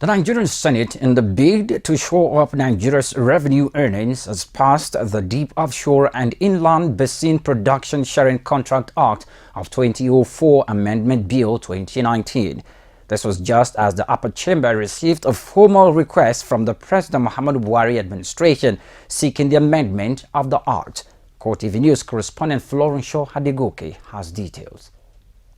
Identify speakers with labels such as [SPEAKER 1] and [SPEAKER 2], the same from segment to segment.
[SPEAKER 1] The Nigerian Senate, in the bid to shore up Nigeria's revenue earnings, has passed the Deep Offshore and Inland Basin Production Sharing Contract Act of 2004 Amendment Bill 2019. This was just as the upper chamber received a formal request from the President Muhammadu Buhari administration seeking the amendment of the act. Core TV News correspondent Florence Adegoke has details.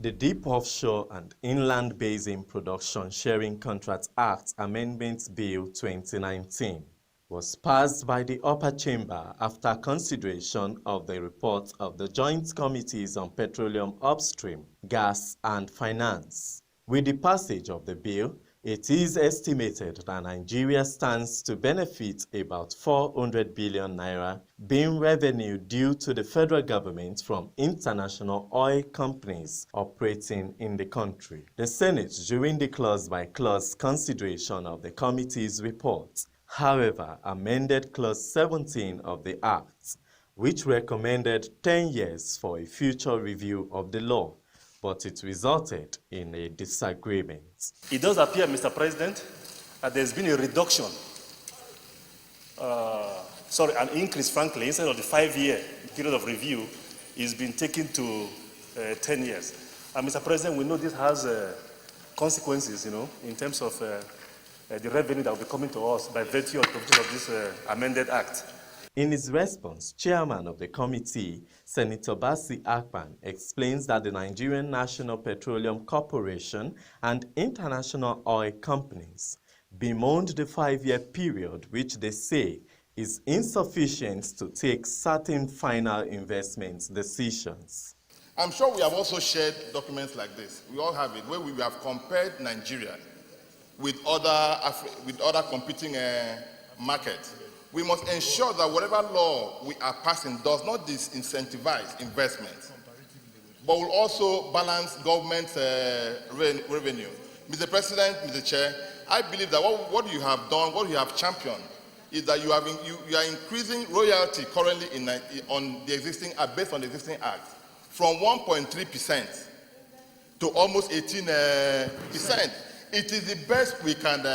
[SPEAKER 2] The Deep Offshore and Inland Basin Production Sharing Contract Act Amendment Bill 2019 was passed by the upper chamber after consideration of the report of the Joint Committees on Petroleum Upstream, Gas and Finance. With the passage of the bill, it is estimated that Nigeria stands to benefit about 400 billion naira being revenue due to the federal government from international oil companies operating in the country. The Senate, during the clause-by-clause consideration of the committee's report, however, amended Clause 17 of the Act, which recommended 10 years for a future review of the law, but it resulted in a disagreement.
[SPEAKER 3] It does appear, Mr. President, that there's been a reduction, an increase, frankly, instead of the 5-year period of review, it's been taken to 10 years. And Mr. President, we know this has consequences, in terms of the revenue that will be coming to us by virtue of the provisions of this amended act.
[SPEAKER 2] In his response, Chairman of the committee, Senator Basi Akpan, explains that the Nigerian National Petroleum Corporation and international oil companies bemoaned the 5-year period, which they say is insufficient to take certain final investment decisions.
[SPEAKER 4] I'm sure we have also shared documents like this. We all have it, where we have compared Nigeria with other competing markets. We must ensure that whatever law we are passing does not disincentivize investment, but will also balance government revenue. Mr. President, Mr. Chair, I believe that what you have done, what you have championed, is that you are increasing royalty currently on the existing, based on the existing act, from 1.3% to almost 18%. It is the best we can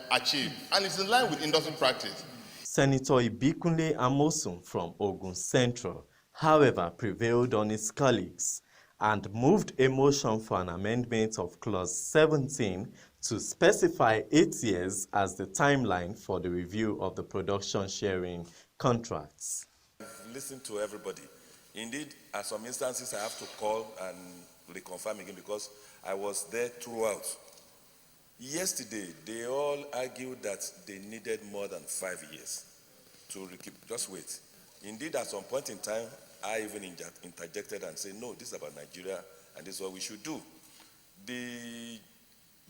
[SPEAKER 4] achieve, and it's in line with industry practice.
[SPEAKER 2] Senator Ibikunle Amosun from Ogun Central, however, prevailed on his colleagues and moved a motion for an amendment of Clause 17 to specify 8 years as the timeline for the review of the production sharing contracts.
[SPEAKER 5] Listen to everybody. Indeed, at some instances, I have to call and reconfirm again because I was there throughout. Yesterday, they all argued that they needed more than 5 years to just wait. Indeed, at some point in time, I even interjected and said, no, this is about Nigeria, and this is what we should do. The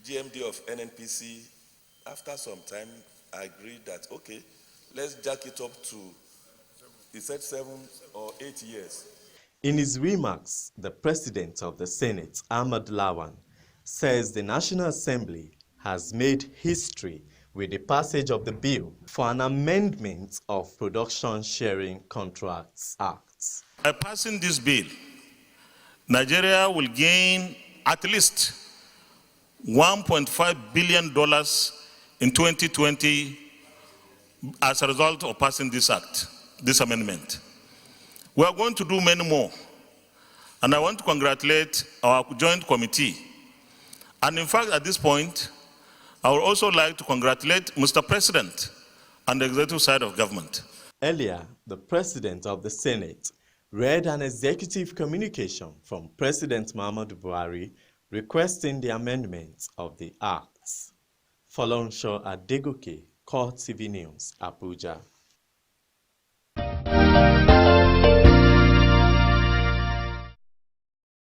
[SPEAKER 5] GMD of NNPC, after some time, agreed that, okay, let's jack it up to, he said 7 or 8 years.
[SPEAKER 2] In his remarks, the President of the Senate, Ahmad Lawan, says the National Assembly has made history with the passage of the bill for an amendment of Production Sharing Contracts Act.
[SPEAKER 3] By passing this bill, Nigeria will gain at least $1.5 billion in 2020 as a result of passing this act, this amendment. We are going to do many more, and I want to congratulate our joint committee. And in fact, at this point, I would also like to congratulate Mr. President and the executive side of government.
[SPEAKER 2] Earlier, the President of the Senate read an executive communication from President Muhammadu Buhari requesting the amendment of the Act. Florence Adegoke, Core TV News, Abuja.